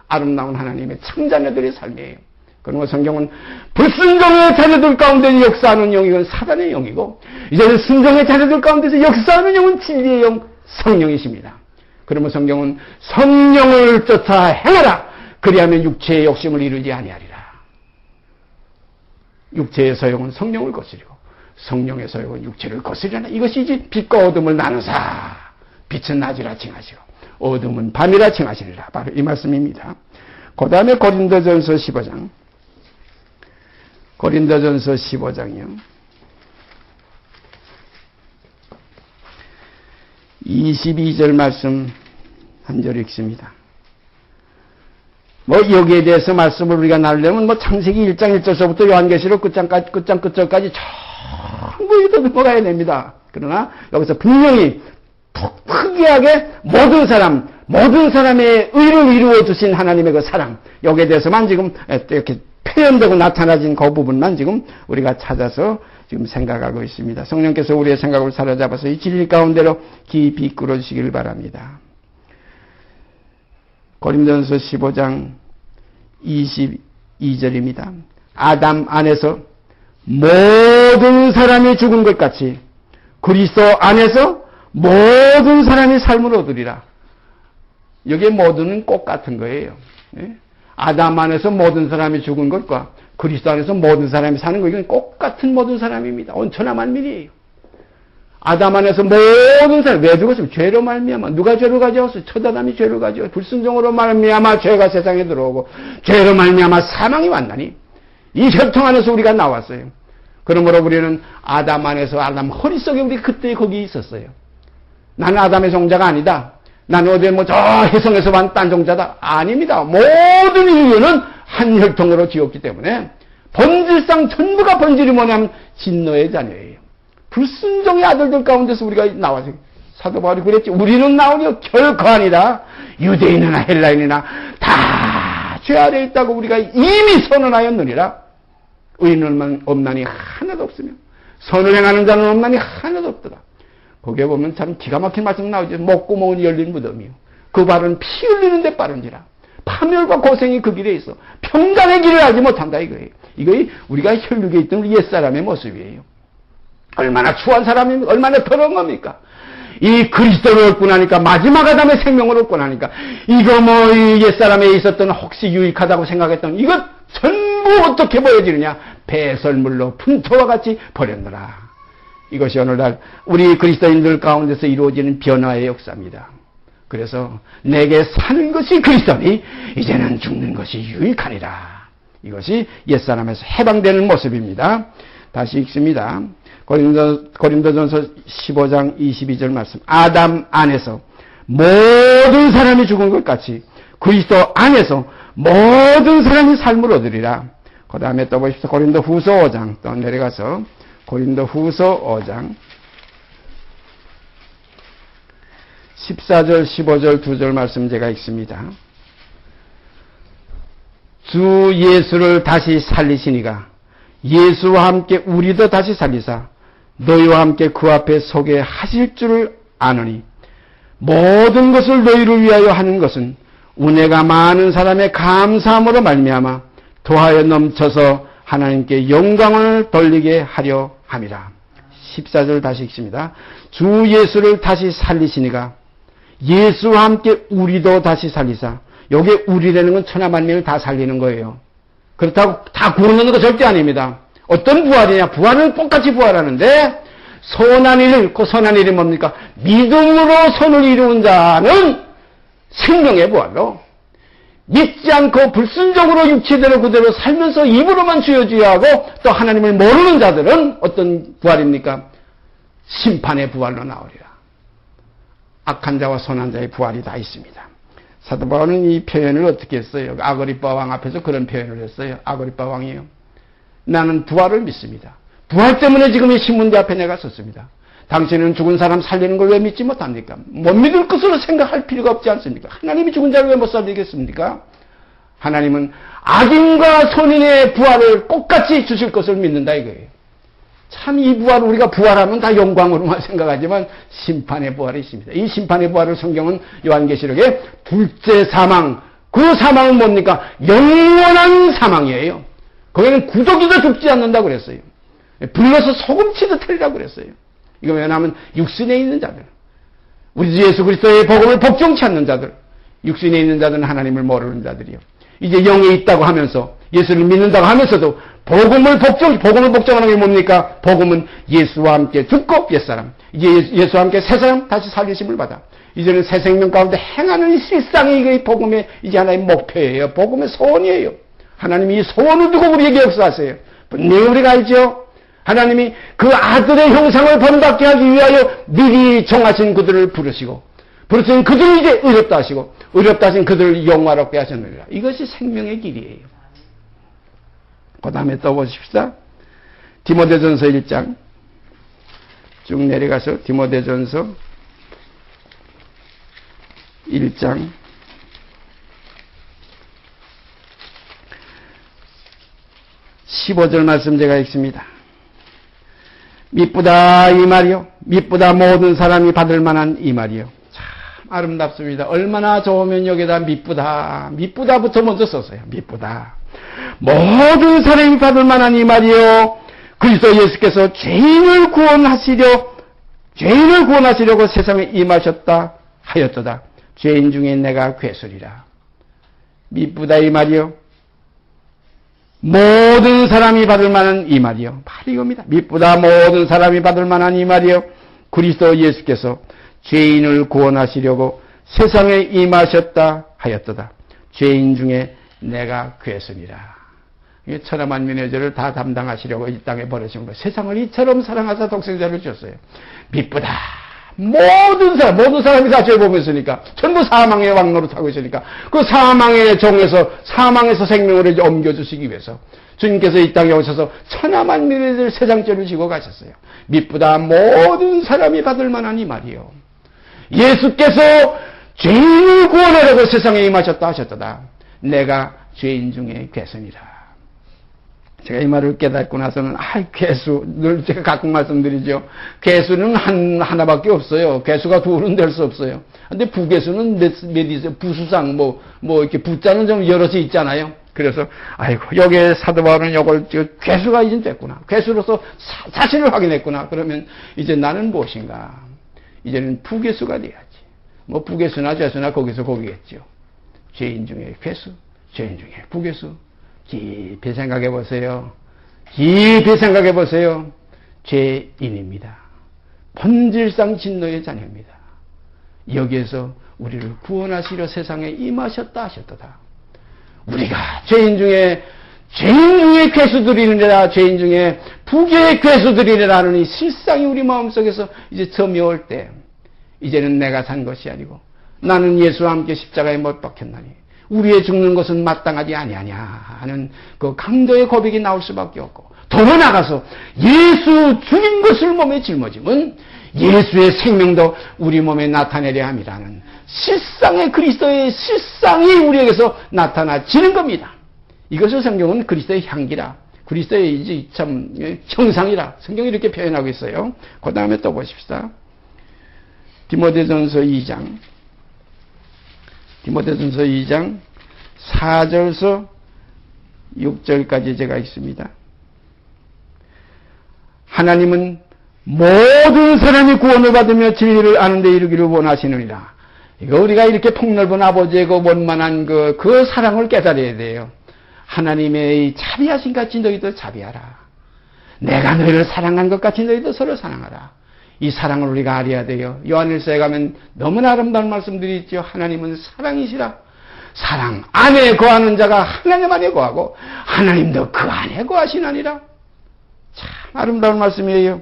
아름다운 하나님의 청자녀들의 삶이에요. 그러므로 성경은 불순종의 자녀들 가운데 역사하는 영이 사단의 영이고 이제는 순종의 자녀들 가운데서 역사하는 영은 진리의 영 성령이십니다. 그러면 성경은 성령을 쫓아 행하라. 그리하면 육체의 욕심을 이루지 아니하리라. 육체의 소욕은 성령을 거스리고 성령의 소욕은 육체를 거스리라. 이것이 이제 빛과 어둠을 나누사. 빛은 낮이라 칭하시고 어둠은 밤이라 칭하시리라. 바로 이 말씀입니다. 그 다음에 고린도전서 15장. 고린도전서 15장이요. 22절 말씀 한 절 읽습니다. 뭐 여기에 대해서 말씀을 우리가 나누려면 뭐 창세기 1장 1절서부터 요한계시록 끝장까지 전부 더듬어가야 됩니다. 그러나 여기서 분명히 특이하게 모든 사람의 의를 이루어 주신 하나님의 그 사랑, 여기에 대해서만 지금 이렇게 표현되고 나타나진 그 부분만 지금 우리가 찾아서 지금 생각하고 있습니다. 성령께서 우리의 생각을 사로잡아서 이 진리 가운데로 깊이 이끌어 주시길 바랍니다. 고린도전서 15장 22절입니다. 아담 안에서 모든 사람이 죽은 것 같이 그리스도 안에서 모든 사람이 삶을 얻으리라. 여기에 모든은 꼭 같은 거예요. 아담 안에서 모든 사람이 죽은 것과 그리스도 안에서 모든 사람이 사는 거, 이건 꼭 같은 모든 사람입니다. 온천하 만민이에요. 아담 안에서 모든 사람, 왜 죽었으면 죄로 말미암아. 누가 죄로 가져왔어요? 첫 아담이 죄로 가져왔어요. 불순종으로 말미암아 죄가 세상에 들어오고 죄로 말미암아 사망이 왔나니 이 혈통 안에서 우리가 나왔어요. 그러므로 우리는 아담 안에서 아담 허리 속에 우리 그때 거기 있었어요. 나는 아담의 종자가 아니다. 나는 어디 저 해성에서 반 딴 종자다. 아닙니다. 모든 인류는 한 혈통으로 지었기 때문에 본질상 전부가 본질이 뭐냐면 진노의 자녀예요. 불순종의 아들들 가운데서 우리가 나와서 사도 바울이 그랬지. 우리는 나오려 결코 아니라 유대인이나 헬라인이나 다 죄 아래에 있다고 우리가 이미 선언하였느니라. 의인은 없나니 하나도 없으며 선을 행하는 자는 없나니 하나도 없더라. 거기에 보면 참 기가 막힌 말씀 나오죠. 목구멍은 열린 무덤이요. 그 발은 피 흘리는데 빠른지라. 파멸과 고생이 그 길에 있어. 평강의 길을 알지 못한다 이거예요. 이거이 우리가 혈육에 있던 우리 옛사람의 모습이에요. 얼마나 추한 사람입니까? 얼마나 더러운 겁니까? 이 그리스도를 얻고 나니까 마지막 아담의 생명을 얻고 나니까 이거 뭐 옛사람에 있었던 혹시 유익하다고 생각했던 이것 전부 어떻게 보여지느냐? 배설물로 풍토와 같이 버렸노라. 이것이 오늘날 우리 그리스도인들 가운데서 이루어지는 변화의 역사입니다. 그래서 내게 사는 것이 그리스도니 이제는 죽는 것이 유익하니라. 이것이 옛사람에서 해방되는 모습입니다. 다시 읽습니다. 고린도전서 15장 22절 말씀. 아담 안에서 모든 사람이 죽은 것 같이 그리스도 안에서 모든 사람이 삶을 얻으리라. 그 다음에 또 보십시오. 고린도 후서 5장 또 내려가서 고린도 후서 5장 14절 15절 2절 말씀 제가 읽습니다. 주 예수를 다시 살리시니가 예수와 함께 우리도 다시 살리사 너희와 함께 그 앞에 서게 하실 줄을 아노니 모든 것을 너희를 위하여 하는 것은 은혜가 많은 사람의 감사함으로 말미암아 더하여 넘쳐서 하나님께 영광을 돌리게 하려 함이라. 14절 다시 읽습니다. 주 예수를 다시 살리시니가 예수와 함께 우리도 다시 살리사. 여기에 우리라는 건 천하만민을 다 살리는 거예요. 그렇다고 다 구원하는 거 절대 아닙니다. 어떤 부활이냐? 부활은 똑같이 부활하는데 선한 일, 그 선한 일이 뭡니까? 믿음으로 선을 이루는 자는 생명의 부활로 믿지 않고 불순종으로 육체대로 그대로 살면서 입으로만 주여주여하고 또 하나님을 모르는 자들은 어떤 부활입니까? 심판의 부활로 나오리라. 악한 자와 선한 자의 부활이 다 있습니다. 사도 바울은 이 표현을 어떻게 했어요? 아그리빠 왕 앞에서 그런 표현을 했어요. 아그리빠 왕이요. 나는 부활을 믿습니다. 부활 때문에 지금 이 신문대 앞에 내가 섰습니다. 당신은 죽은 사람 살리는 걸 왜 믿지 못합니까? 못 믿을 것으로 생각할 필요가 없지 않습니까? 하나님이 죽은 자를 왜 못 살리겠습니까? 하나님은 악인과 선인의 부활을 똑같이 주실 것을 믿는다 이거예요. 참 이 부활, 우리가 부활하면 다 영광으로만 생각하지만 심판의 부활이 있습니다. 이 심판의 부활을 성경은 요한계시록에 둘째 사망, 그 사망은 뭡니까? 영원한 사망이에요. 거기는 구더기도 죽지 않는다고 그랬어요. 불러서 소금치듯 하리라고 그랬어요. 이거 왜냐하면 육신에 있는 자들, 우리 주 예수 그리스도의 복음을 복종치 않는 자들, 육신에 있는 자들은 하나님을 모르는 자들이요. 이제 영에 있다고 하면서 예수를 믿는다고 하면서도 복음을 복종하는 게 뭡니까? 복음은 예수와 함께 죽고 옛사람, 이제 예수와 함께 새 사람 다시 살리심을 받아 이제는 새 생명 가운데 행하는 실상이 이게 복음의 이제 하나의 목표예요. 복음의 소원이에요. 하나님이 이 소원을 두고 우리에게 역사하세요. 분명히 우리가 알죠. 하나님이 그 아들의 형상을 본받게 하기 위하여 미리 정하신 그들을 부르시고 그들을 이제 의롭다 하시고 어렵다 하신 그들을 영화롭게 하셨느니라. 이것이 생명의 길이에요. 그 다음에 또 보십시다. 디모데전서 1장 쭉 내려가서 디모데전서 1장 15절 말씀 제가 읽습니다. 미쁘다 이 말이요. 미쁘다 모든 사람이 받을 만한 이 말이요. 참 아름답습니다. 얼마나 좋으면 여기다 미쁘다. 미쁘다부터 먼저 썼어요. 미쁘다. 모든 사람이 받을 만한 이 말이요. 그리스도 예수께서 죄인을 구원하시려고 세상에 임하셨다 하였도다. 죄인 중에 내가 괴수리라. 미쁘다 이 말이요. 모든 사람이 받을 만한 이 말이요. 바로 이겁니다. 미쁘다 모든 사람이 받을 만한 이 말이요. 그리스도 예수께서 죄인을 구원하시려고 세상에 임하셨다 하였도다. 죄인 중에 내가 괴수니라. 천하만민의 죄를 다 담당하시려고 이 땅에 버리신 거예요. 세상을 이처럼 사랑하사 독생자를 주셨어요. 미쁘다. 모든 사람이 다 죄 보고 있으니까, 전부 사망의 왕노로 타고 있으니까, 그 사망의 종에서, 사망에서 생명을 이제 옮겨주시기 위해서, 주님께서 이 땅에 오셔서 천하만민의 세상 죄를 지고 가셨어요. 미쁘다 모든 사람이 받을 만한 이 말이요. 예수께서 죄인을 구원하려고 세상에 임하셨다 하셨다. 내가 죄인 중에 괴수니라. 제가 이 말을 깨닫고 나서는, 괴수, 늘 제가 가끔 말씀드리죠. 괴수는 하나밖에 없어요. 괴수가 둘은 될 수 없어요. 근데 부괴수는 몇 있어요. 부수상, 이렇게 부자는 좀 여럿이 있잖아요. 그래서, 여기에 사도 바울은 요걸, 괴수가 이제 됐구나. 괴수로서 자신을 확인했구나. 그러면 이제 나는 무엇인가? 이제는 부괴수가 돼야지. 부괴수나 죄수나 거기서 거기겠죠. 죄인 중에 괴수, 죄인 중에 부괴수. 깊이 생각해 보세요. 깊이 생각해 보세요. 죄인입니다. 본질상 진노의 자녀입니다. 여기에서 우리를 구원하시려 세상에 임하셨다 하셨도다. 우리가 죄인 중에 괴수들이니라, 죄인 중에 부귀의 괴수들이라는 이 실상이 우리 마음속에서 이제 점이 올 때, 이제는 내가 산 것이 아니고 나는 예수와 함께 십자가에 못 박혔나니 우리의 죽는 것은 마땅하지 아니하냐 하는 그 강도의 고백이 나올 수밖에 없고, 더 나아가서 예수 죽인 것을 몸에 짊어지면 예수의 생명도 우리 몸에 나타내려 함이라는 실상의 그리스도의 실상이 우리에게서 나타나지는 겁니다. 이것을 성경은 그리스도의 향기라, 그리스도의 참 형상이라 성경이 이렇게 표현하고 있어요. 그 다음에 또 보십시다. 디모데전서 2장 4절서 6절까지 제가 읽습니다. 하나님은 모든 사람이 구원을 받으며 진리를 아는 데 이르기를 원하시느니라. 이거 우리가 이렇게 폭넓은 아버지의 그 원만한 그 사랑을 깨달아야 돼요. 하나님의 이 자비하신 같이 너희도 자비하라. 내가 너희를 사랑한 것 같이 너희도 서로 사랑하라. 이 사랑을 우리가 알아야 돼요. 요한일서에 가면 너무나 아름다운 말씀들이 있죠. 하나님은 사랑이시라. 사랑 안에 거하는 자가 하나님 안에 거하고 하나님도 그 안에 거하시나니라. 참 아름다운 말씀이에요.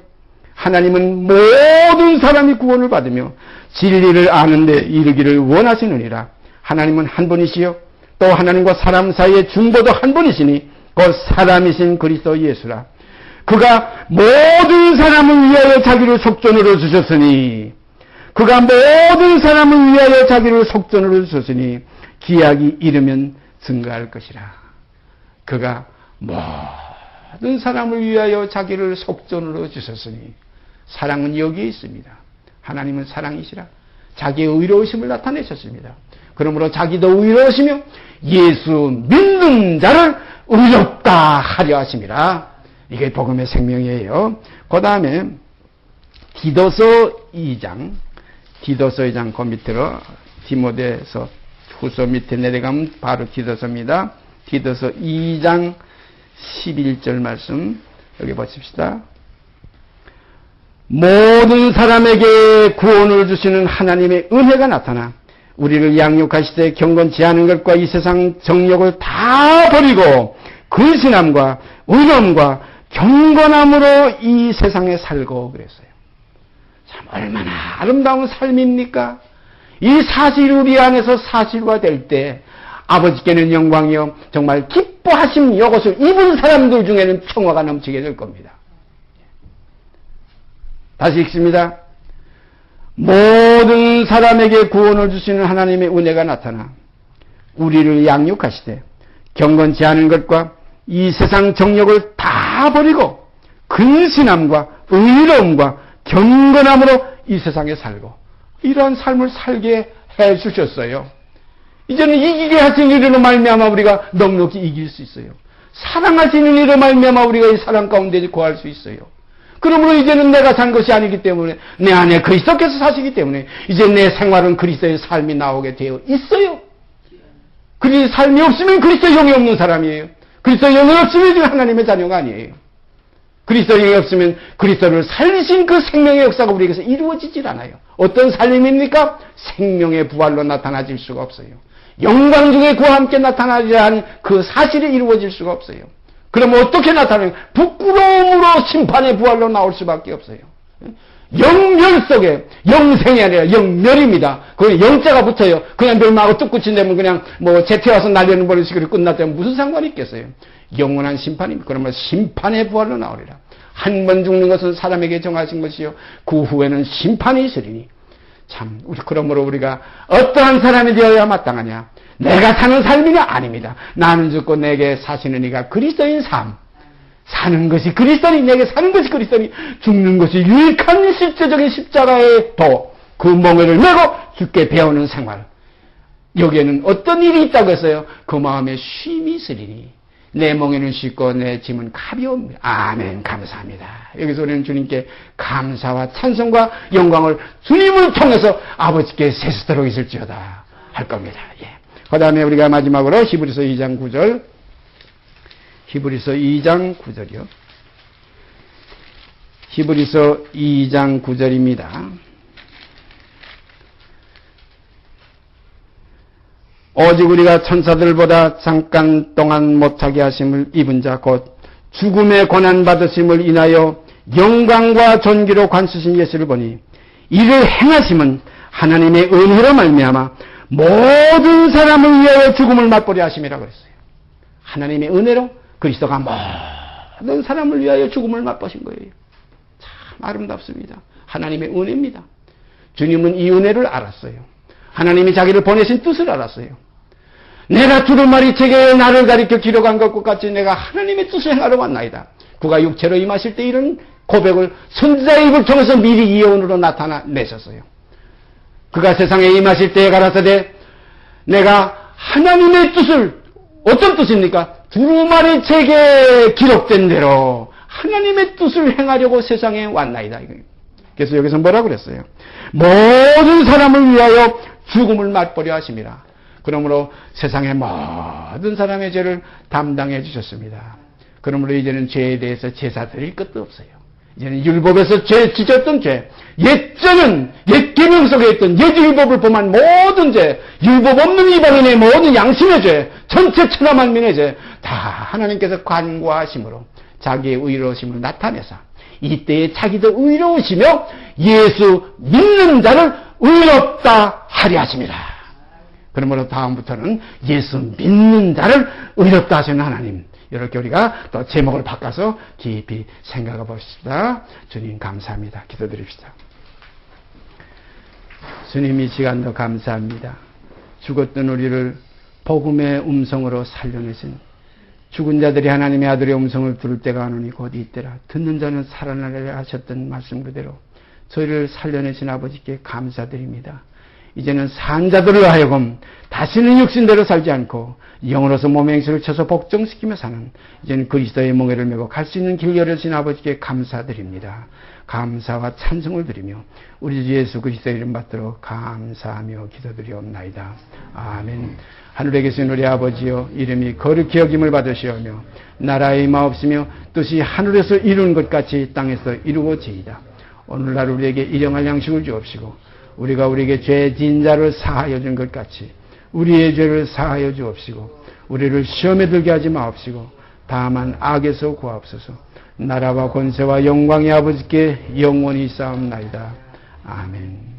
하나님은 모든 사람이 구원을 받으며 진리를 아는 데 이르기를 원하시느니라. 하나님은 한 분이시요 또 하나님과 사람 사이의 중보도 한 분이시니 곧 사람이신 그리스도 예수라. 그가 모든 사람을 위하여 자기를 속전으로 주셨으니 기약이 이르면 증거할 것이라. 그가 모든 사람을 위하여 자기를 속전으로 주셨으니, 사랑은 여기에 있습니다. 하나님은 사랑이시라. 자기의 의로우심을 나타내셨습니다. 그러므로 자기도 의로우시며 예수 믿는 자를 의롭다 하려 하심이라. 이게 복음의 생명이에요. 그 다음에 디도서 2장 그 밑으로 디모데서 후서 밑에 내려가면 바로 디도서입니다. 디도서 2장 11절 말씀 여기 보십시다. 모든 사람에게 구원을 주시는 하나님의 은혜가 나타나 우리를 양육하시되 경건치 않은 것과 이 세상 정욕을 다 버리고 근신함과 의로움과 경건함으로 이 세상에 살고 그랬어요. 참 얼마나 아름다운 삶입니까? 이 사실이 우리 안에서 사실화될 때 아버지께는 영광이요 정말 기뻐하심 이것을 입은 사람들 중에는 평화가 넘치게 될 겁니다. 다시 읽습니다. 모든 사람에게 구원을 주시는 하나님의 은혜가 나타나 우리를 양육하시되 경건치 않은 것과 이 세상 정욕을 다 버리고 근신함과 의로움과 경건함으로 이 세상에 살고 이러한 삶을 살게 해 주셨어요. 이제는 이기게 하신 이로 말미암아 우리가 넉넉히 이길 수 있어요. 사랑하시는 이로 말미암아 우리가 이 사랑 가운데 거할 수 있어요. 그러므로 이제는 내가 산 것이 아니기 때문에 내 안에 그리스도께서 사시기 때문에 이제 내 생활은 그리스도의 삶이 나오게 되어 있어요. 그리스도의 삶이 없으면 그리스도의 영이 없는 사람이에요. 그리스도의 영이 없으면 지금 하나님의 자녀가 아니에요. 그리스도의 영이 없으면 그리스도를 살리신 그 생명의 역사가 우리에게서 이루어지질 않아요. 어떤 삶입니까? 생명의 부활로 나타나질 수가 없어요. 영광 중에 그와 함께 나타나지 않은 그 사실이 이루어질 수가 없어요. 그러면 어떻게 나타나요? 부끄러움으로 심판의 부활로 나올 수밖에 없어요. 영멸 속에 영생이 아니라 영멸입니다. 거기 영자가 붙어요. 그냥 멸망하고 뚝끝이 되면 그냥 뭐 제태 와서 날려는 버린 식으로 끝났다면 무슨 상관이 있겠어요? 영원한 심판입니다. 그러면 심판의 부활로 나오리라. 한 번 죽는 것은 사람에게 정하신 것이요 그 후에는 심판이 있으리니 참 그러므로 우리가 어떠한 사람이 되어야 마땅하냐? 내가 사는 삶이 아닙니다. 나는 죽고 내게 사시는 이가 그리스도인 삶. 사는 것이 그리스도니 내게 사는 것이 그리스도니 죽는 것이 유익한 실제적인 십자가의 도 그 멍에를 메고 죽게 배우는 생활. 여기에는 어떤 일이 있다고 했어요? 그 마음에 쉼이 있으리니 내 멍에는 쉽고 내 짐은 가벼웁니다. 아멘. 감사합니다. 여기서 우리는 주님께 감사와 찬송과 영광을 주님을 통해서 아버지께 세수도록 있을지어다 할 겁니다. 예. 그 다음에 우리가 마지막으로 히브리서 2장 9절 히브리서 2장 9절이요. 히브리서 2장 9절입니다. 오직 우리가 천사들보다 잠깐 동안 못하게 하심을 입은 자 곧 죽음의 고난 받으심을 인하여 영광과 존귀로 관수신 예수를 보니 이를 행하심은 하나님의 은혜로 말미암아 모든 사람을 위하여 죽음을 맛보려 하심이라고 그랬어요. 하나님의 은혜로 그리스도가 모든 사람을 위하여 죽음을 맛보신 거예요. 참 아름답습니다. 하나님의 은혜입니다. 주님은 이 은혜를 알았어요. 하나님이 자기를 보내신 뜻을 알았어요. 내가 두루마리 책에 나를 가리켜 기록한 것과 같이 내가 하나님의 뜻을 행하러 왔나이다. 그가 육체로 임하실 때 이런 고백을 선지자의 입을 통해서 미리 예언으로 나타내셨어요. 그가 세상에 임하실 때에 가라사대 내가 하나님의 뜻을 어떤 뜻입니까? 두루마리 책에 기록된 대로 하나님의 뜻을 행하려고 세상에 왔나이다. 그래서 여기서 뭐라 그랬어요? 모든 사람을 위하여 죽음을 맛보려 하심이라. 그러므로 세상의 모든 사람의 죄를 담당해 주셨습니다. 그러므로 이제는 죄에 대해서 제사 드릴 것도 없어요. 이제는 율법에서 죄 지졌던 죄, 옛죄는 옛 계명 속에 있던 옛 율법을 범한 모든 죄, 율법 없는 이방인의 모든 양심의 죄, 전체 천하만민의 죄 다 하나님께서 관고하심으로 자기의 의로우심을 나타내서 이때에 자기도 의로우시며 예수 믿는 자를 의롭다 하려 하십니다. 그러므로 다음부터는 예수 믿는 자를 의롭다 하시는 하나님. 이렇게 우리가 또 제목을 바꿔서 깊이 생각해 봅시다. 주님 감사합니다. 기도드립시다. 주님 이 시간도 감사합니다. 죽었던 우리를 복음의 음성으로 살려내신 죽은 자들이 하나님의 아들의 음성을 들을 때가 오노니 곧 이때라. 듣는 자는 살아나리라 하셨던 말씀 그대로 저희를 살려내신 아버지께 감사드립니다. 이제는 산자들을 하여금 다시는 육신대로 살지 않고 영으로서 몸의 행실을 쳐서 복종시키며 사는 이제는 그리스도의 멍에를 메고 갈 수 있는 길 열어주신 아버지께 감사드립니다. 감사와 찬송을 드리며 우리 주 예수 그리스도의 이름 받들어 감사하며 기도드리옵나이다. 아멘. 하늘에 계신 우리 아버지여 이름이 거룩히 여김을 받으시오며 나라의 임하옵시며 뜻이 하늘에서 이룬 것 같이 땅에서 이루어지이다. 오늘날 우리에게 일용할 양식을 주옵시고 우리가 우리에게 죄 지은 자를 사하여 준 것 같이 우리의 죄를 사하여 주옵시고 우리를 시험에 들게 하지 마옵시고 다만 악에서 구하옵소서. 나라와 권세와 영광의 아버지께 영원히 쌓옵나이다. 아멘.